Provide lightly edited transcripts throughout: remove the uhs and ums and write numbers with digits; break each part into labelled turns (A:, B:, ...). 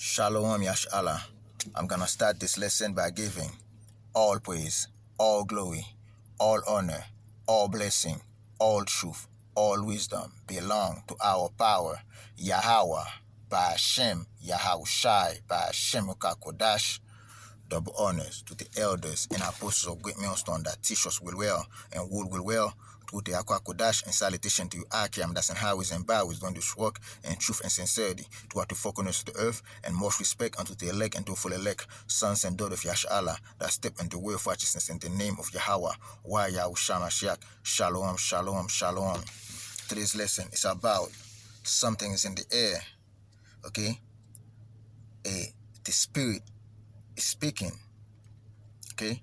A: Shalom Yashala. I'm gonna start this lesson by giving all praise, all glory, all honor, all blessing, all truth, all wisdom belong to our power, Yahweh, by Hashem, Yahushai, by Hashem Kodash. Double honors to the elders and apostles of Great Millstone that teach us well and will well to the Kodash, and salutation to you, Akim, that's in highways and byways, doing this work in truth and sincerity, to our to focus to the earth, and most respect unto the elect and to full elect, sons and daughters of Yashala, that step into the way of righteousness in the name of Yahweh. Why Yahushua Mashiach? Shalom, shalom, shalom. Today's lesson is about something is in the air, okay? The spirit is speaking, okay,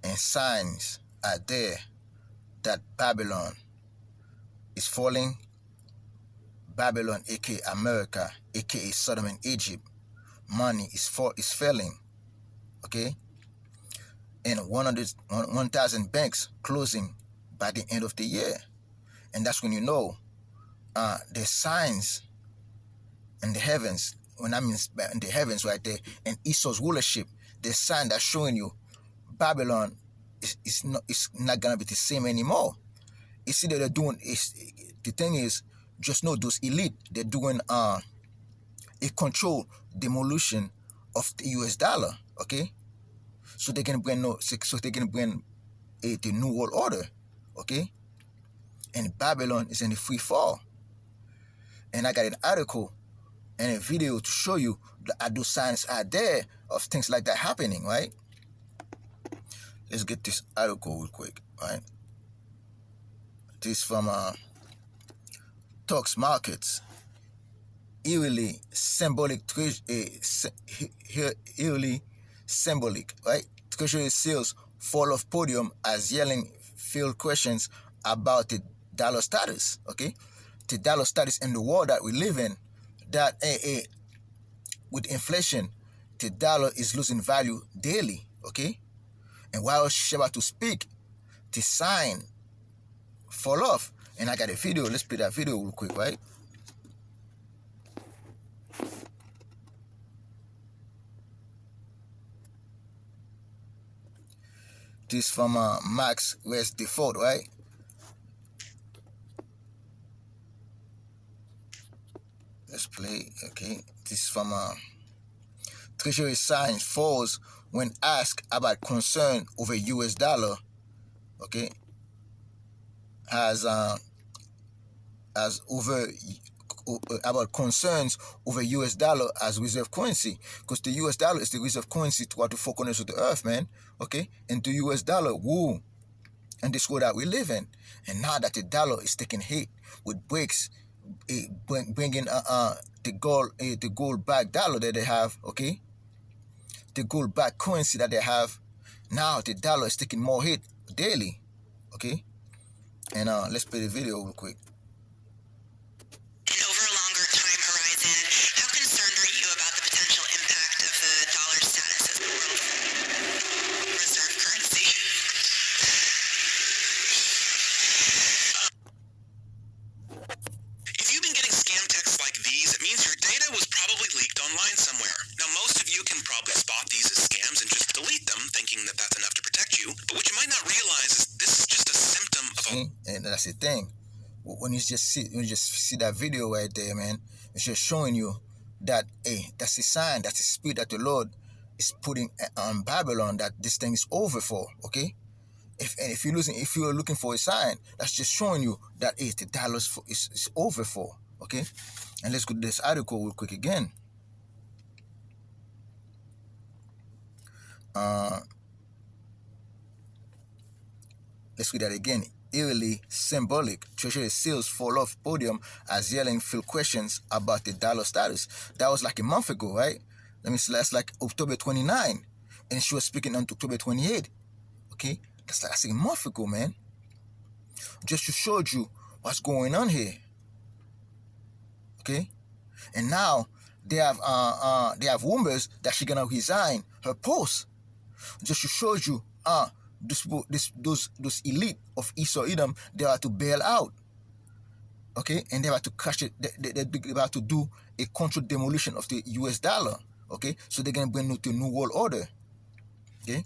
A: and signs are there that Babylon is falling. Babylon, aka America, aka Sodom and Egypt, money is failing, okay, and 1,000 banks closing by the end of the year, and that's when you know there's signs in the heavens. When I mean in the heavens right there, and Esau's rulership, the sign that's showing you Babylon is not gonna be the same anymore. You see that they're doing the thing is, just know those elite, they're doing a controlled demolition of the US dollar, okay? So they can bring the new world order, okay? And Babylon is in the free fall. And I got an article and a video to show you that those signs are there of things like that happening, right? Let's get this article real quick, right? This from Talks Markets. Eerily symbolic, right? Treasury sales fall off podium as yelling field questions about the dollar status, okay? The dollar status in the world that we live in, that with inflation, the dollar is losing value daily, okay? And while she's about to speak, the sign fall off. And I got a video. Let's play that video real quick, right? This from Max West Default, right? Let's play, okay? This from Treasury sign falls when asked about concern over US dollar, okay? As over about concerns over US dollar as reserve currency, because the US dollar is the reserve currency throughout the four corners of the earth, man, okay? And the US dollar rule in this world that we live in. And now that the dollar is taking hit with breaks, bringing the gold back dollar that they have, okay, the gold back currency that they have, now the dollar is taking more hit daily, okay? And let's play the video real quick.
B: And over a longer time horizon, how concerned are you about the potential impact of the dollar status as the world reserve currency? If you've been getting scam texts like these, it means your data was probably leaked online somewhere. Now, most of you can probably spot these as scams and just delete them, thinking that that's enough to protect you. But what you might not realize is this is just a symptom of a...
A: And that's the thing. When you just see that video right there, man, it's just showing you that, hey, that's the sign, that's the spirit that the Lord is putting on Babylon, that this thing is over for, okay? If you're looking for a sign, that's just showing you that, hey, the dollar is over for, okay? And let's go to this article real quick again. Let's read that again. Eerily symbolic, Treasury sales fall off podium as yelling field questions about the dollar status. That was like a month ago, right? Let me see, that's like October 29, and she was speaking on October 28. Okay, that's like a month ago, man. Just to show you what's going on here. Okay, and now they have rumors that she's gonna resign her post. Just to show you, those elite of Esau Edom, they are to bail out, okay, and they are to crash it. They're about to do a controlled demolition of the US dollar, Okay, so they're gonna bring you to new world order. Okay,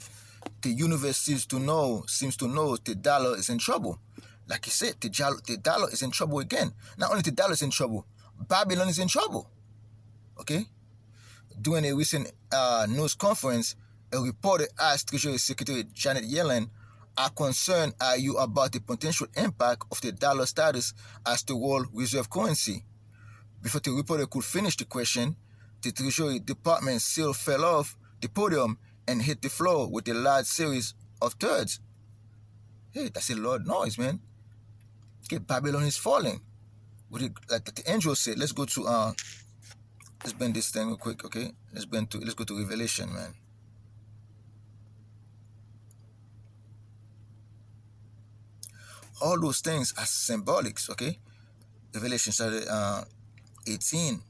A: the universe seems to know the dollar is in trouble. Like you said, the dollar is in trouble again. Not only the dollar is in trouble, Babylon is in trouble. Okay, during a recent news conference, a reporter asked Treasury Secretary Janet Yellen, "How concerned are you about the potential impact of the dollar status as the world reserve currency?" Before the reporter could finish the question, the Treasury Department seal fell off the podium and hit the floor with a large series of thuds. Hey, that's a loud noise, man. Okay, Babylon is falling. Like the angel said, let's go to let's bend this thing real quick, okay? Let's go to Revelation, man. All those things are symbolics, okay? Revelation started 18,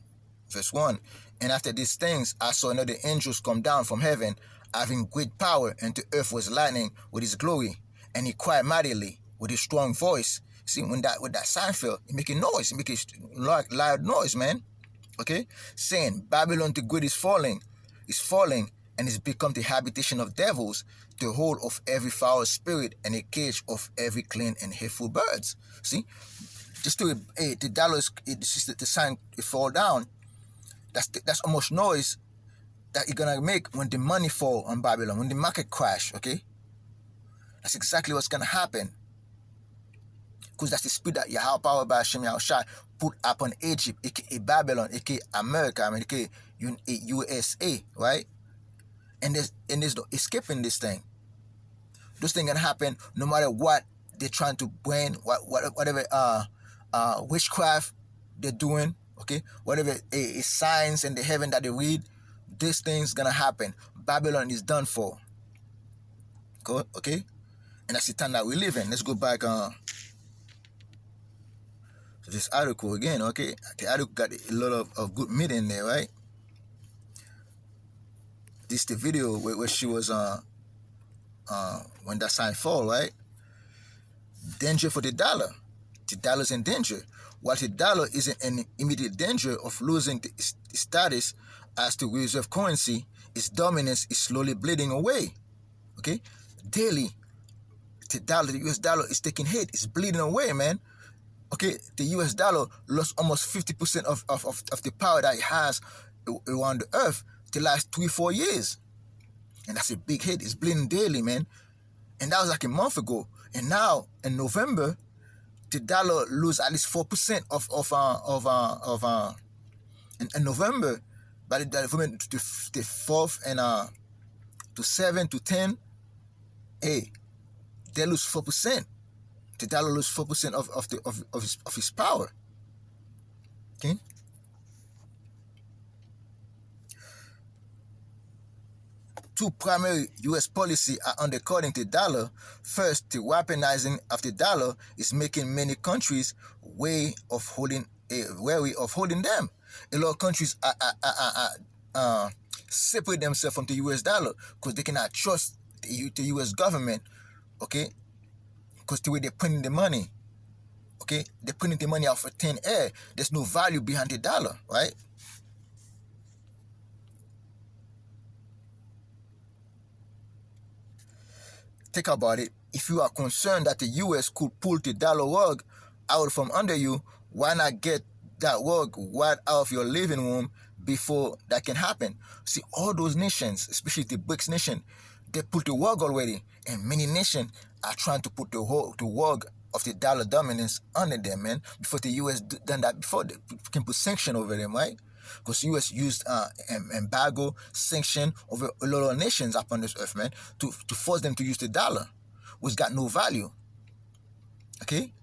A: verse 1. And after these things, I saw another angels come down from heaven, having great power, and the earth was lightning with his glory. And he cried mightily with a strong voice. See, when that sign fell, it make a noise, it make a loud noise, man. Okay? Saying, Babylon the Great is falling, and is become the habitation of devils, the hole of every foul spirit, and a cage of every clean and hateful birds. See? Just to the dollars, the sign it fall down. That's how much noise that you're gonna make when the money fall on Babylon, when the market crash. Okay, that's exactly what's gonna happen. Because that's the spirit that Yahweh power by Hashem Yahushai put upon Egypt, aka Babylon, aka America, aka USA, right? And there's no escaping this thing. This thing gonna happen no matter what they're trying to bring, whatever witchcraft they're doing, okay? Whatever signs in the heaven that they read, this thing's gonna happen. Babylon is done for. Okay? And that's the time that we live in. Let's go back to this article again, okay? The article got a lot of good meat in there, right? This is the video where she was when that sign fall, right? Danger for the dollar. The dollar's in danger. While the dollar is in immediate danger of losing its status as the reserve currency, its dominance is slowly bleeding away. Okay? Daily, the US dollar is taking hit. It's bleeding away, man. Okay? The US dollar lost almost 50% of the power that it has around the earth the last 3-4 years. And that's a big hit. It's bleeding daily, man. And that was like a month ago. And now, in November, the dollar lose at least 4% in November. By the November to the 4th and to 7 to 10, hey, they lose 4%. The dollar lose 4% of his power. Okay. Two primary U.S. policies are undercutting the dollar. First, the weaponizing of the dollar is making many countries wary of holding them. A lot of countries separate themselves from the U.S. dollar because they cannot trust the U.S. government, okay? Because the way they're printing the money, okay? They're printing the money out of thin air. There's no value behind the dollar, right? Think about it. If you are concerned that the U.S. could pull the dollar rug out from under you, why not get that rug right out of your living room before that can happen? See, all those nations, especially the BRICS nation, they put the rug already, and many nations are trying to put the rug of the dollar dominance under them, man. Before the U.S. done that, before they can put sanction over them, right? Because the U.S. used embargo, sanction over a lot of nations upon this earth, man, to force them to use the dollar, which got no value. Okay?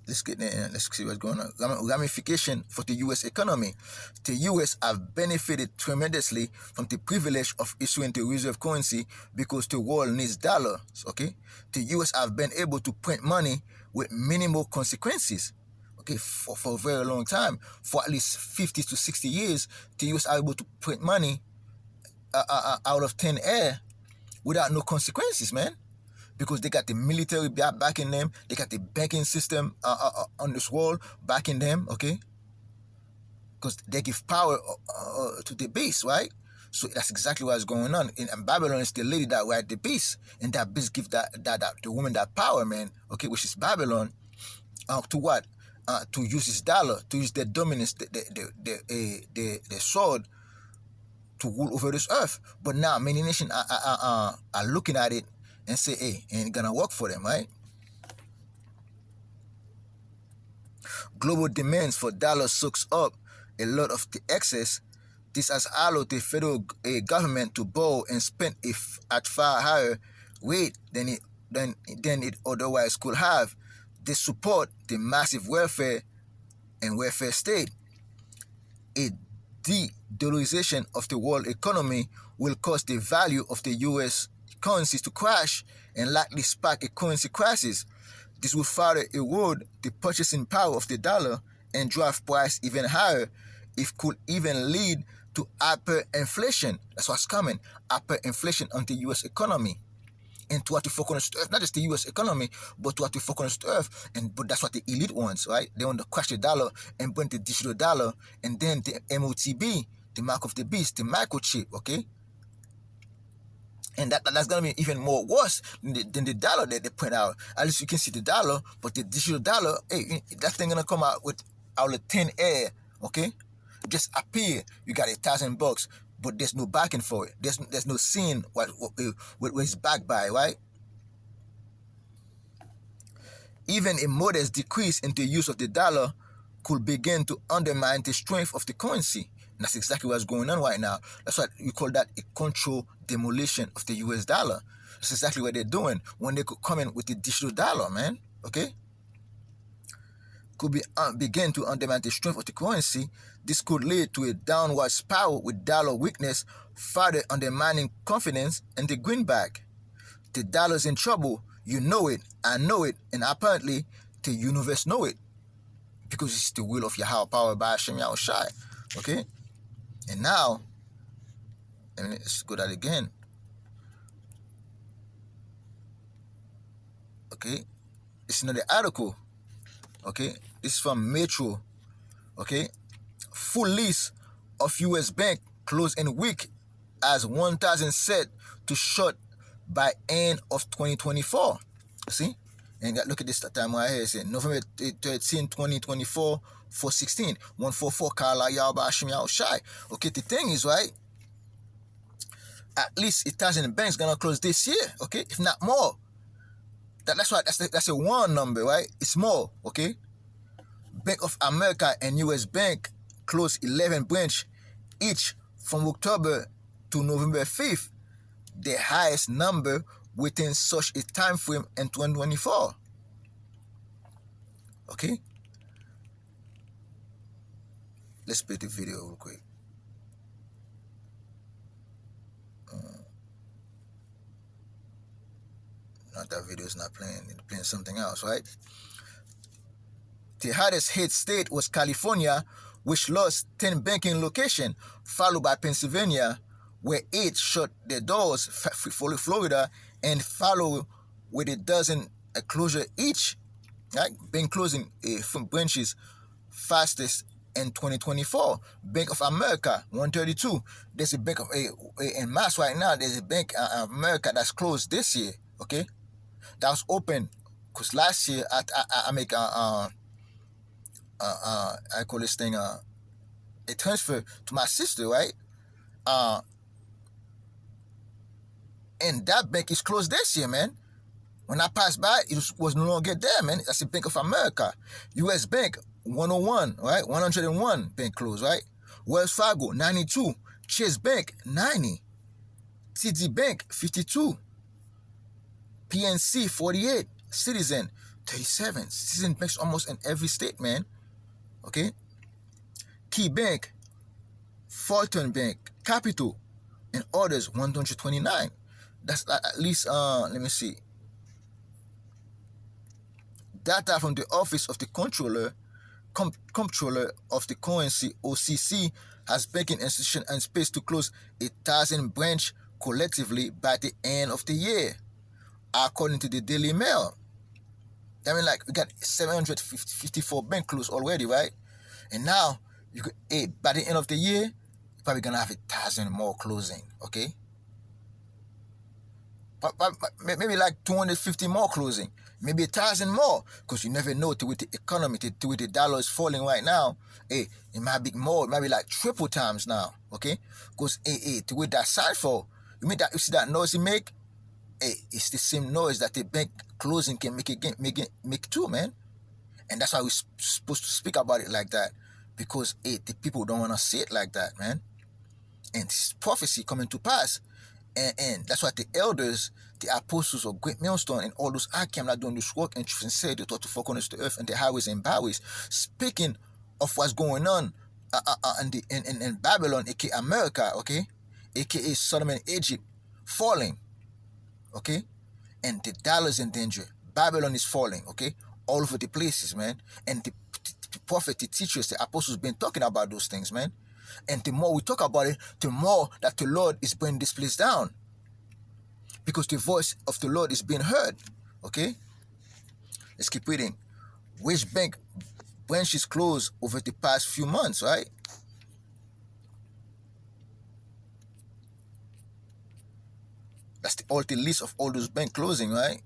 A: Let's get in. Let's see what's going on. Ramification for the U.S. economy. The U.S. have benefited tremendously from the privilege of issuing the reserve currency because the world needs dollars. Okay? The U.S. have been able to print money with minimal consequences. Okay, for a very long time, for at least 50 to 60 years, the U.S. are able to print money out of thin air without no consequences, man. Because they got the military backing them, they got the banking system on this world backing them, okay? because they give power to the beast, right? So that's exactly what's going on. In Babylon, it's the lady that ride the beast, and that beast give that the woman that power, man. Okay, which is Babylon. To what? To use his dollar, to use their dominance, the sword to rule over this earth. But now many nations are looking at it and say, hey, ain't gonna work for them, right? Global demands for dollars soaks up a lot of the excess. This has allowed the federal government to borrow and spend at far higher rate than it otherwise could have. They support the massive welfare and welfare state. A de-dollarization of the world economy will cause the value of the U.S. currencies to crash and likely spark a currency crisis. This will further erode the purchasing power of the dollar and drive price even higher. It could even lead to hyperinflation. That's what's coming. Hyperinflation on the U.S. economy. And to what we focus on earth, not just the U.S. economy, but to what we focus on earth. But that's what the elite wants, right? They want to crash the dollar and bring the digital dollar, and then the MOTB, the mark of the beast, the microchip, okay? And that's going to be even more worse than the dollar that they print out. At least you can see the dollar, but the digital dollar, hey, that thing going to come out of thin air, okay? Just appear. You got $1,000, but there's no backing for it. There's no seeing what it's backed by, right? Even a modest decrease in the use of the dollar could begin to undermine the strength of the currency. And that's exactly what's going on right now. That's why you call that a controlled demolition of the US dollar. That's exactly what they're doing when they could come in with the digital dollar, man. Okay? Could begin to undermine the strength of the currency. This could lead to a downward spiral with dollar weakness, further undermining confidence in the greenback. The dollar's in trouble. You know it, I know it, and apparently the universe know it, because it's the will of Yahweh power by Hashem Yahushai. Okay? And now, let's go that again. Okay? It's another article. Okay? This is from Metro. Okay? Full list of U.S. bank closed in week as 1,000 set to shut by end of 2024. See? And look at this time right here. It's November 13, 2024, 416, 144, Kala Yahweh Hashem Yahushai. Okay, the thing is, right? At least 1,000 banks gonna close this year, okay? If not more. That's why that's a one number, right? It's more, okay? Bank of America and U.S. Bank closed 11 branch each from October to November 5th, the highest number within such a time frame in 2024. Okay? Let's play the video real quick. Not that video is not playing. It's playing something else, right? The hardest hit state was California, which lost 10 banking locations, followed by Pennsylvania, where 8 shut their doors, Florida, and followed with a dozen closure each, right? Bank closing from branches fastest in 2024. Bank of America, 132. There's a bank of in Mass right now. There's a Bank of America that's closed this year. Okay, that was open because last year I make I call this thing a transfer to my sister, right? And that bank is closed this year, man. When I passed by, it was no longer there, man. That's the Bank of America. U.S. Bank, 101, right? 101 bank closed, right? Wells Fargo, 92. Chase Bank, 90. TD Bank, 52. PNC, 48. Citizen, 37. Citizen banks almost in every state, man. Okay? Key Bank, Fulton Bank, Capital, and others, 129. That's at least, let me see. Data from the Office of the Comptroller of the Currency, OCC, has banking institution and space to close 1,000 branch collectively by the end of the year, according to the Daily Mail. I mean, like, we got 754 bank closed already, right? And now You could, hey, by the end of the year, you're probably gonna have 1,000 more closing. Okay, but maybe like 250 more closing, maybe 1,000 more, because you never know. To with the economy, to with the dollar is falling right now, hey, it might be more, it might be like triple times now. Okay, because to with that side fall, you see that noise it make, hey, it's the same noise that the bank closing can make again, make too, man. And that's why we're supposed to speak about it like that, because hey, the people don't want to see it like that, man. And this prophecy coming to pass. And that's why the elders, the apostles of Great Millstone, and all those Akim that doing this work and truth and say they taught to four corners of the earth and the highways and byways, speaking of what's going on in Babylon, aka America, okay, aka Sodom and Egypt, falling, okay, and the dollar's in danger. Babylon is falling, okay, all over the places, man. And the prophet, the teachers, the apostles been talking about those things, man. And the more we talk about it, the more that the Lord is bringing this place down. Because the voice of the Lord is being heard. Okay? Let's keep reading. Which bank branches closed over the past few months, right? That's the list of all those bank closing, right?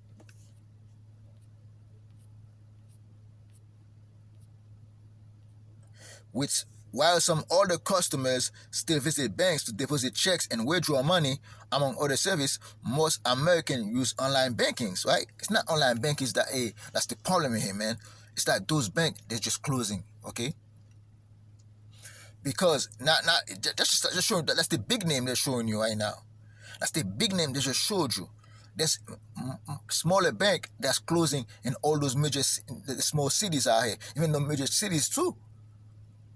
A: Which, while some older customers still visit banks to deposit checks and withdraw money, among other services, most Americans use online bankings, right? It's not online banking that, hey, that's the problem here, man. It's that those banks, they're just closing, okay? Because not just showing that's the big name they're showing you right now. That's the big name they just showed you. There's smaller bank that's closing in all those major the small cities out here, even the major cities too.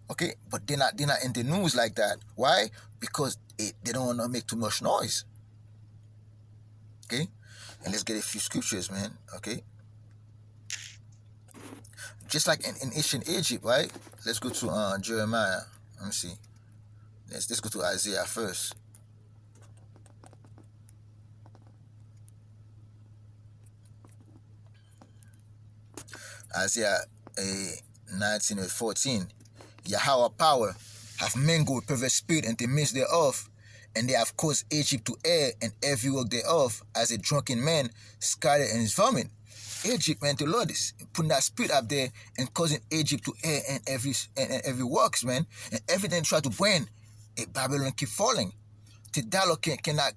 A: Okay, but they're not in the news like that. Why? Because they don't want to make too much noise. Okay, and let's get a few scriptures, man. Okay, just like in ancient Egypt, right? Let's go to Jeremiah. Let me see. Let's go to Isaiah first. Isaiah 19 and 14. Yahweh power have mingled perverse spirit in the midst thereof, and they have caused Egypt to err and every work thereof, as a drunken man scattered in his vomit. Egypt, man, the Lord is putting that spirit up there and causing Egypt to err and every works, man, and everything try to bring Babylon keep falling. The dollar cannot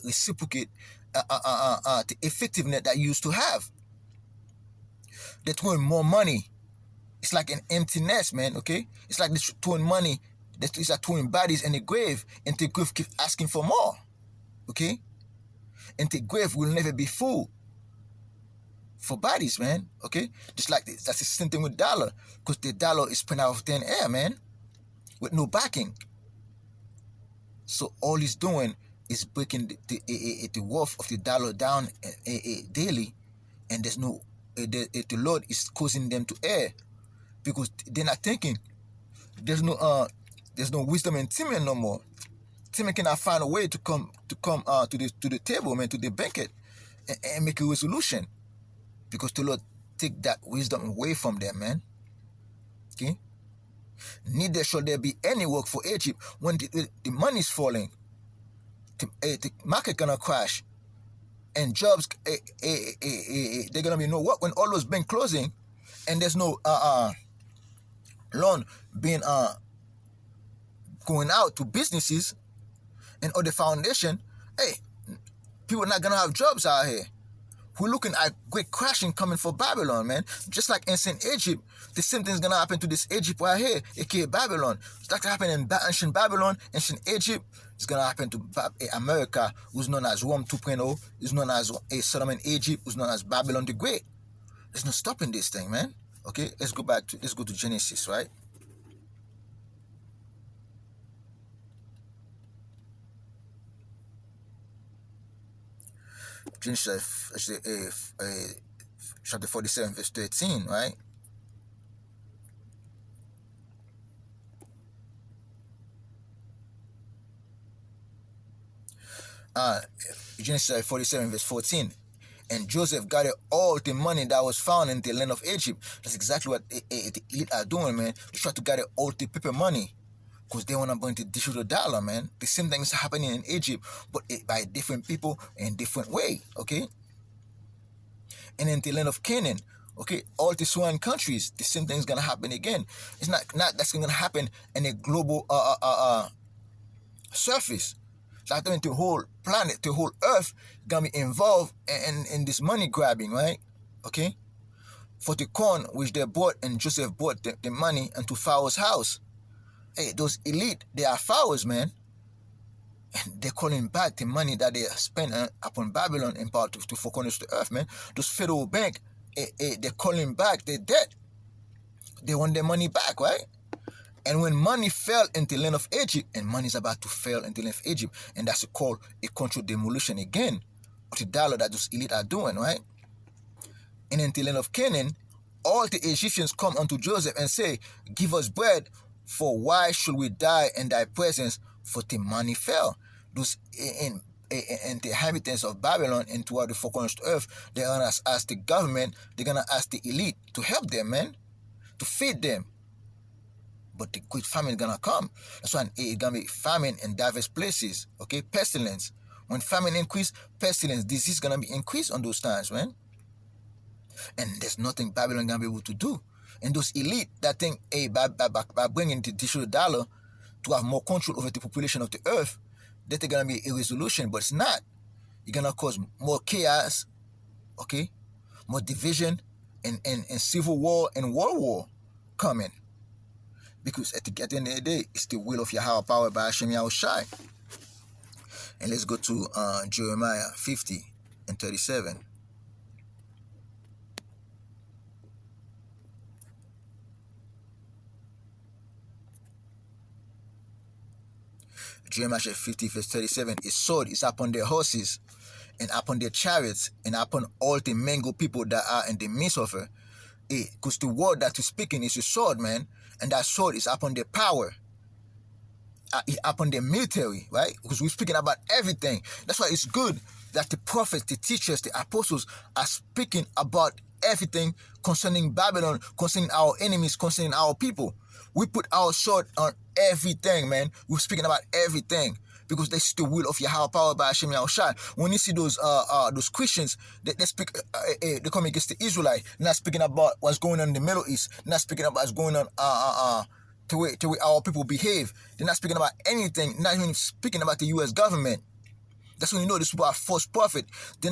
A: reciprocate the effectiveness that you used to have. They're throwing more money. It's like an empty nest, man, okay? It's like they're throwing money. They're throwing bodies in the grave, and the grave keeps asking for more, okay? And the grave will never be full for bodies, man, okay? Just like this. That's the same thing with dollar, because the dollar is put out of thin air, man, with no backing. So all he's doing is breaking the worth of the dollar down daily, and there's no, the Lord is causing them to err, because they're not thinking. There's no wisdom in Timmy no more. Timmy cannot find a way to come to the table, man, to the banquet, and make a resolution, because the Lord take that wisdom away from them, man. Okay. Neither shall there be any work for Egypt when the money is falling. The market gonna crash, and jobs they're gonna be no work when all those banks closing, and there's no loan being going out to businesses and other foundation. Hey, people are not gonna have jobs out here. We're looking at great crashing coming for Babylon, man. Just like ancient Egypt, the same thing's gonna happen to this Egypt right here, aka Babylon. It's like to happen in ancient Babylon, ancient Egypt. It's gonna happen to America, who's known as Rome 2.0, who's known as Sodom and Egypt, who's known as Babylon the Great. There's no stopping this thing, man. Okay, let's go to Genesis, right? Genesis chapter 47, verse 13, right? Uh, Genesis 47, verse 14. And Joseph gathered all the money that was found in the land of Egypt. That's exactly what the elite are doing, man. They try to gather all the paper money because they want to bring the digital dollar, man. The same thing is happening in Egypt, but by different people in different way, okay? And in the land of Canaan, okay, all the surrounding countries, the same thing is gonna happen again. It's not that's gonna happen in a global surface. So I think the whole planet, the whole Earth, gonna be involved in this money grabbing, right? Okay, for the corn which they bought, and Joseph bought the money into Pharaoh's house. Hey, those elite, they are Pharaohs, man. And they're calling back the money that they spent upon Babylon in part to four corners of the earth, man. Those federal bank, they're calling back their debt. They want their money back, right? And when money fell into the land of Egypt, and money is about to fail into the land of Egypt, and that's called a controlled demolition again of the dollar that those elite are doing, right? And in the land of Canaan, all the Egyptians come unto Joseph and say, give us bread, for why should we die in thy presence? For the money fell. Those in the inhabitants of Babylon and toward the four corners of the earth, they're gonna ask the government, they're gonna ask the elite to help them, man, to feed them. But the great famine is gonna come. That's why it's gonna be famine in diverse places. Okay, pestilence. When famine increase, pestilence, disease is gonna be increased on those times, man. And there's nothing Babylon gonna be able to do. And those elite that think, hey, by bringing the digital dollar to have more control over the population of the earth, that they're gonna be a resolution, but it's not. You're gonna cause more chaos, okay, more division, and civil war and world war coming. Because at the end of the day, it's the will of Yahweh power by Hashem Yahushai. And let's go to Jeremiah 50 and 37. Jeremiah 50 verse 37. His sword is upon their horses, and upon their chariots, and upon all the mangled people that are in the midst of her. Because the word that you're speaking is a sword, man. And that sword is upon their power, upon their military, right? Because we're speaking about everything. That's why it's good that the prophets, the teachers, the apostles are speaking about everything concerning Babylon, concerning our enemies, concerning our people. We put our sword on everything, man. We're speaking about everything. Because that's the will of Yahweh power by Hashem Yahushai. When you see those Christians, they speak, they come against the Israelite, not speaking about what's going on in the Middle East, not speaking about what's going on the way our people behave. They're not speaking about anything, not even speaking about the U.S. government. That's when you know these people are false prophet. They're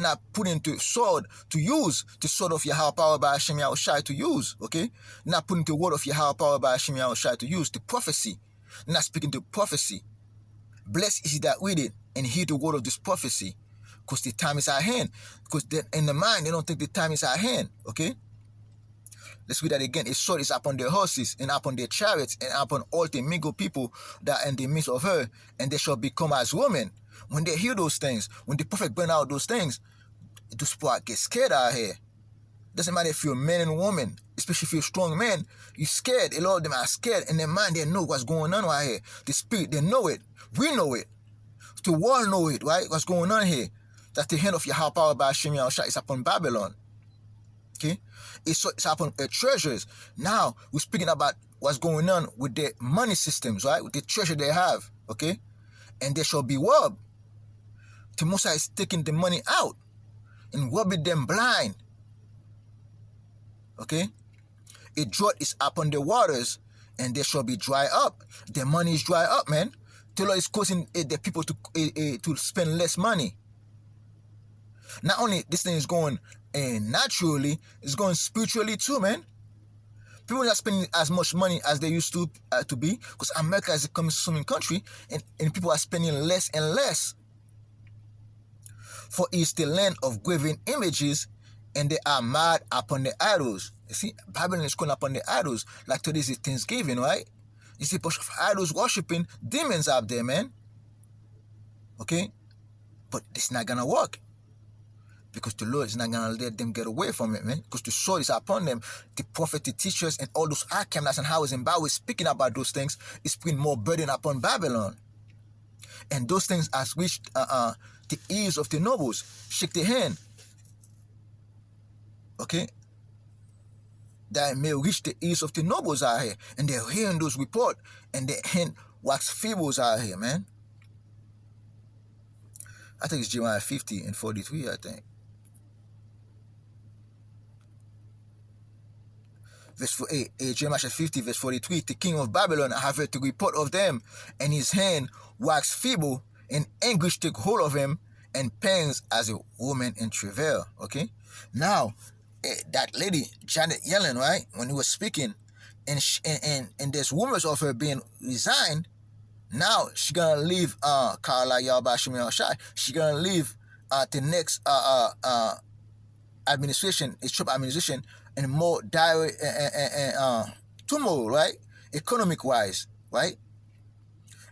A: not putting the sword to use, the sword of Yahweh power by Hashem Yahushai to use, okay? They're not putting the word of Yahweh power by Hashem Yahushai to use, the prophecy. They're not speaking the prophecy. Blessed is he that read it and hear the word of this prophecy, because the time is at hand. Because in the mind, they don't think the time is at hand, okay? Let's read that again. His sword is upon their horses, and upon their chariots, and upon all the mingled people that are in the midst of her, and they shall become as women. When they hear those things, when the prophet bring out those things, those people get scared out here. Doesn't matter if you're a man and woman, especially if you're a strong man, you're scared. A lot of them are scared. In their mind, they know what's going on right here. The spirit, they know it. We know it. The world know it, right? What's going on here? That the hand of Yahweh power by Hashem Yahushua is upon Babylon. Okay? It's upon their treasures. Now, we're speaking about what's going on with their money systems, right? With the treasure they have, okay? And they shall be robbed. The Most High is taking the money out and robbing them blind. Okay? A drought is upon the waters, and they shall be dry up. Their money is dry up, man. The Lord is causing the people to spend less money. Not only this thing is going naturally, it's going spiritually too, man. People are not spending as much money as they used to be, because America is a consuming country, and people are spending less and less. For it's the land of graven images, and they are mad upon the idols. You see, Babylon is calling upon the idols. Like today is Thanksgiving, right? You see a bunch of idols worshiping demons out there, man. Okay? But it's not going to work. Because the Lord is not going to let them get away from it, man. Because the sword is upon them. The prophet, the teachers, and all those Arkham and Howard and Bowie speaking about those things is putting more burden upon Babylon. And those things has reached the ears of the nobles. Shake their hand. okay, that may reach the ears of the nobles out here, and they're hearing those reports, and they hint wax feebles out here, man. I think it's Jeremiah 50 and 43, I think. Verse 8, Jeremiah 50, verse 43, the king of Babylon have heard the report of them, and his hand waxed feeble, and anguish took hold of him, and pangs as a woman in travail. Okay? Now, that lady, Janet Yellen, right, when he was speaking, and there's rumors of her being resigned, now she gonna leave Carla Yalbashim Shai. She gonna leave the next administration, a Trump administration, in more dire turmoil, right? Economic wise, right?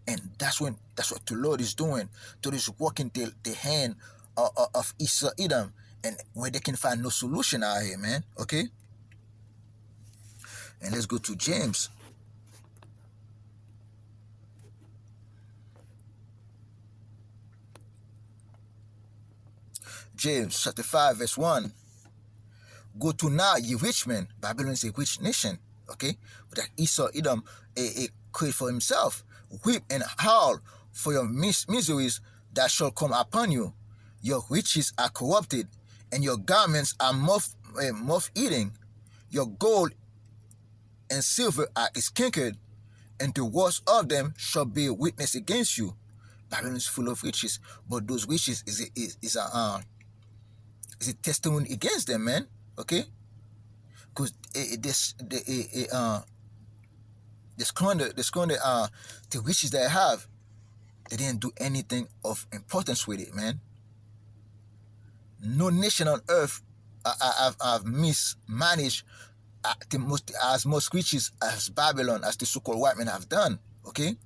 A: And that's what the Lord is doing. So he's working the hand of Esau Edom, and where they can find no solution out here, man. Okay? And let's go to James. James chapter 5, verse 1. Go to now, ye rich men. Babylon is a rich nation. Okay? But that Esau Edom create for himself. Weep and howl for your miseries that shall come upon you. Your riches are corrupted, and your garments are moth-eating. Your gold and silver are skinkered, and the worst of them shall be a witness against you. Babylon is full of riches, but those riches is a testimony against them, man. Okay, because they squander the riches they have. They didn't do anything of importance with it, man. No nation on earth have mismanaged as most riches as Babylon, as the so-called white men have done. Okay,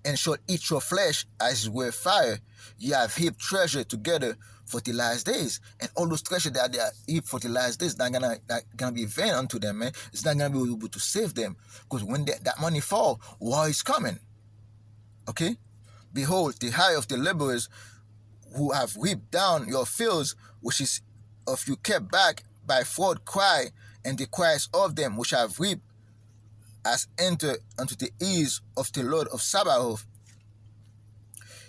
A: and shall eat your flesh as with fire. You have heaped treasure together for the last days, and all those treasure that they are heaped for the last days, not gonna be vain unto them, man. It's not gonna be able to save them, because when that money fall, war is coming. Okay, behold, the high of the laborers who have reaped down your fields, which is of you kept back by fraud, cry, and the cries of them which have reaped as enter unto the ears of the Lord of Sabaoth.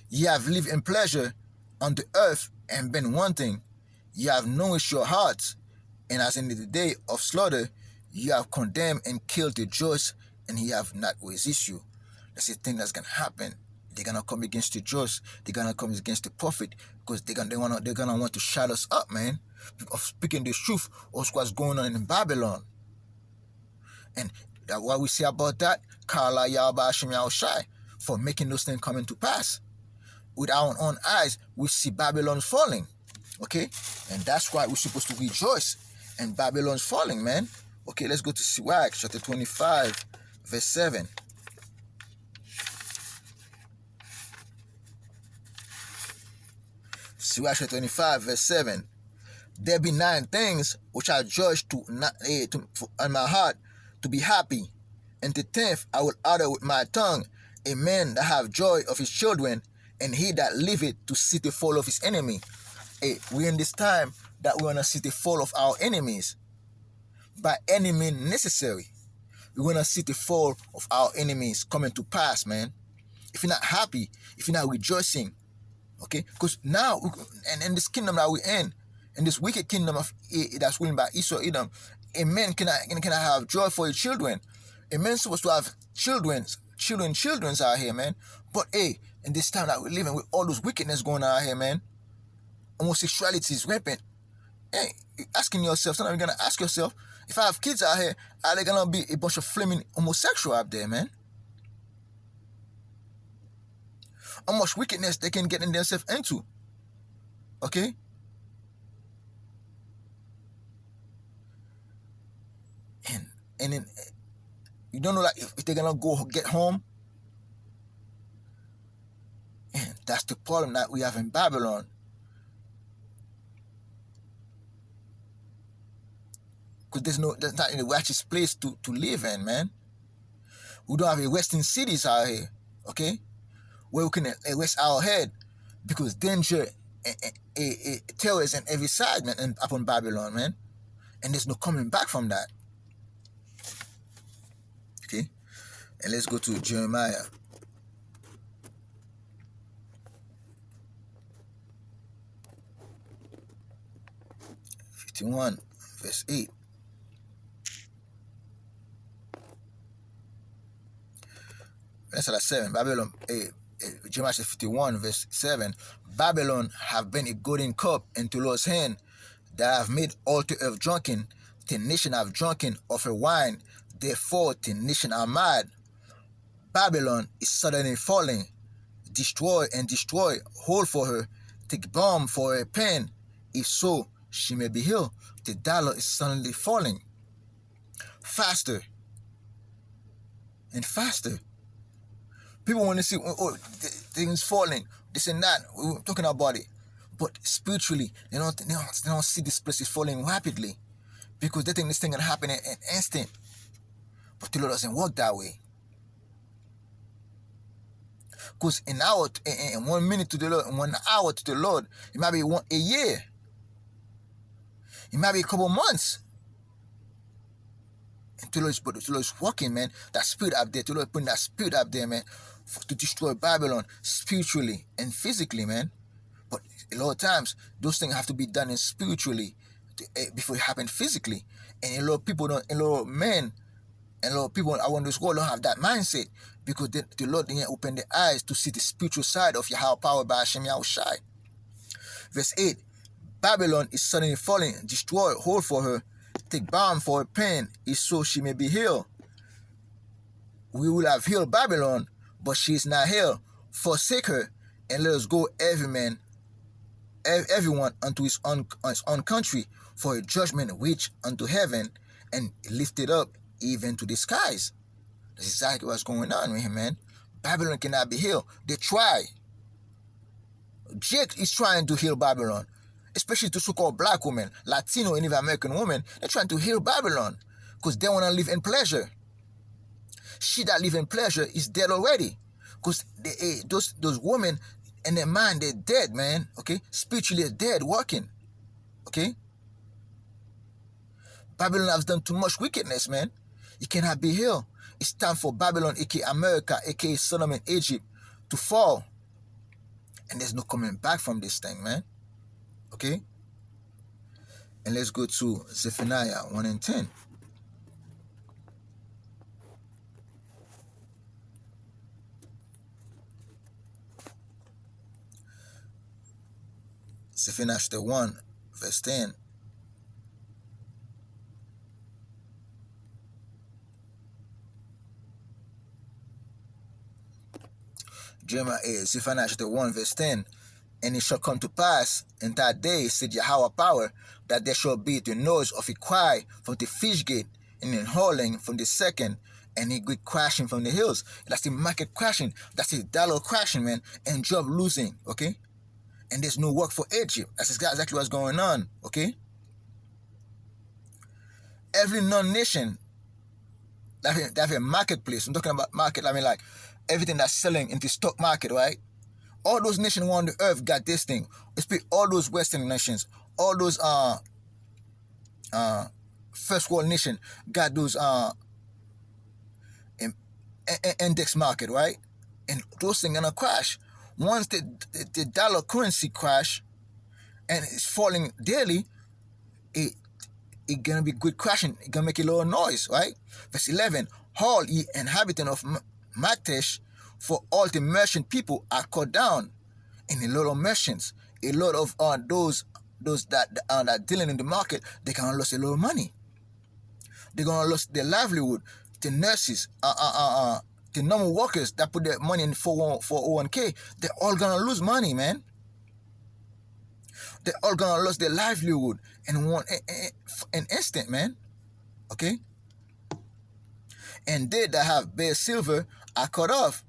A: Ye have lived in pleasure on the earth and been wanting. Ye have nourished your hearts, and as in the day of slaughter, ye have condemned and killed the just, and he have not resisted you. That's the thing that's gonna happen. They're gonna come against the just. They're gonna come against the prophet, because they're gonna want to shut us up, man, of speaking the truth of what's going on in Babylon. And that what we say about that, Kala Yaba Hashem Yahushai, for making those things come into pass. With our own eyes, we see Babylon falling. Okay? And that's why we're supposed to rejoice. And Babylon's falling, man. Okay, let's go to Sirach, chapter 25, verse 7. Sirach chapter 25, verse 7. There be 9 things which I judge on my heart to be happy, and the 10th I will utter with my tongue, a man that have joy of his children, and he that liveth to see the fall of his enemy. Hey, we're in this time that we want to see the fall of our enemies. By any means necessary. We want to see the fall of our enemies coming to pass, man. If you're not happy, if you're not rejoicing, okay? Because now, and in this kingdom that we're in this wicked kingdom that's ruled by Esau Edom, a man cannot have joy for his children. A man's supposed to have children's out here, man. But hey, in this time that we're living with all those wickedness going on out here, man, homosexuality is rampant. Hey, asking yourself, sometimes you're gonna ask yourself, if I have kids out here, are they gonna be a bunch of flaming homosexual out there, man? How much wickedness they can get in themselves into. Okay? And then you don't know, like, if they're gonna go get home. And that's the problem that we have in Babylon. Because there's not a righteous place to live in, man. We don't have a resting cities out here, okay? Where we can rest our head, because danger terrorists on every side, man, and upon Babylon, man. And there's no coming back from that. Okay? And let's go to Jeremiah. 51, verse 8. Verse 7. Babylon, Jeremiah 51, verse 7. Babylon have been a golden cup into Lord's hand, that have made all the earth drunken. The nation have drunken of her wine, therefore the nation are mad. Babylon is suddenly falling. Destroy and destroy, hold for her, take balm for her pain, if so she may be healed. The dollar is suddenly falling. Faster and faster. People want to see, things falling, this and that. We're talking about it. But spiritually, they don't see this place is falling rapidly, because they think this thing can happen in an instant. But the Lord doesn't work that way. Because in 1 minute to the Lord, in 1 hour to the Lord, it might be a year. It might be a couple months. And the Lord is working, man. That spirit up there, the Lord putting that spirit up there, man, to destroy Babylon spiritually and physically, man. But a lot of times, those things have to be done spiritually before it happen physically. And a lot of people don't, a lot of men, and a lot of people around this world don't have that mindset, because the Lord didn't open their eyes to see the spiritual side of Yahweh power by Hashem Yahushai. Verse 8. Babylon is suddenly falling, destroy, hold for her, take balm for her pain, if so she may be healed. We will have healed Babylon, but she is not healed. Forsake her, and let us go everyone unto his own country, for a judgment reach unto heaven, and lifted up even to the skies. That's exactly what's going on with him, man. Babylon cannot be healed. They try. Jake is trying to heal Babylon, especially to so-called black women, Latino, and even American women. They're trying to heal Babylon because they want to live in pleasure. She that live in pleasure is dead already, because those women and their mind, they're dead, man. Okay, spiritually they're dead, working. Okay, Babylon has done too much wickedness, man. It cannot be healed. It's time for Babylon, aka America, aka Sodom and Egypt, to fall. And there's no coming back from this thing, man. Okay? And let's go to Zephaniah 1 and 10. Zephaniah 1, verse 10. Zephaniah 1, verse 10. And it shall come to pass in that day, said Yahweh power, that there shall be the noise of a cry from the fish gate, and an howling from the second, and a great crashing from the hills. That's the market crashing. That's the dollar crashing, man, and job losing, okay? And there's no work for Egypt. That's exactly what's going on, okay? Every non-nation that have a marketplace, I'm talking about market, I mean like everything that's selling in the stock market, right? All those nations around the earth got this thing. Especially all those Western nations, all those first world nations got those index market, right? And those things gonna crash. Once the dollar currency crash and it's falling daily, it gonna be good crashing. It gonna make a little noise, right? Verse 11. All ye inhabitant of Maktesh, for all the merchant people are cut down. And a lot of merchants, a lot of those that dealing in the market, they gonna lose a lot of money. They're gonna lose their livelihood. The nurses, the normal workers that put their money in 401k, they're all gonna lose money, man. They're all gonna lose their livelihood in an instant, man. Okay? And they that have bare silver are cut off.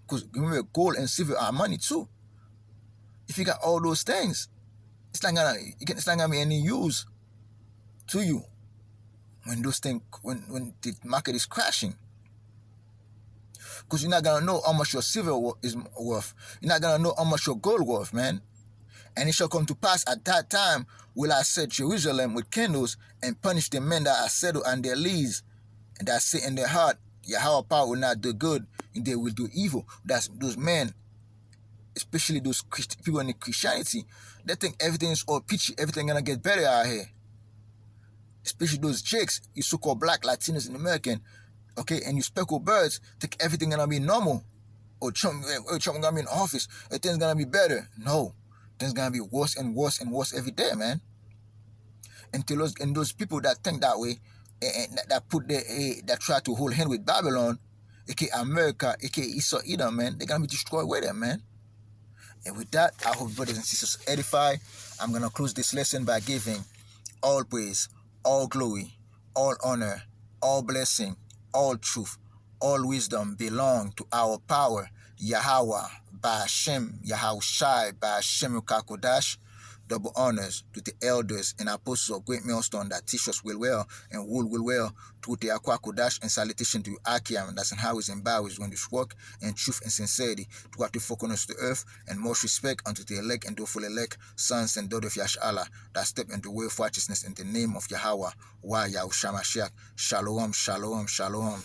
A: Because remember, gold and silver are money too. If you got all those things, it's not gonna be any use to you when those things when the market is crashing. Because you're not going to know how much your silver is worth. You're not going to know how much your gold worth, man. And it shall come to pass at that time will I set Jerusalem with candles and punish the men that are settled on their lees and that say in their heart, Yahweh power will not do good, and they will do evil. That's those men, especially those people in the Christianity, they think everything is all peachy, everything gonna get better out here. Especially those chicks, you so-called black, Latinos, and American, okay, and you speckled birds, think everything gonna be normal. Or Trump gonna be in office, everything's gonna be better. No, things gonna be worse and worse and worse every day, man. And those people that think that way, and that try to hold hand with Babylon, aka America, aka Esau Edom, man, they're gonna be destroyed with them, man. And with that, I hope brothers and sisters edify. I'm gonna close this lesson by giving all praise, all glory, all honor, all blessing, all truth, all wisdom belong to our power, Yahweh, by Hashem, Yahushai, by Hashem Kakodash. Double honors to the elders and apostles of Great Millstone that teach us well and will well to the Akwakodash, and salutation to Akiam, that's in highways and byways when this work in truth and sincerity to what to focus to the earth, and most respect unto the elect and faithful elect sons and daughters of Yashala that step into the way of righteousness in the name of Yahweh, Wa Yahushua Mashiach. Shalom, shalom, shalom.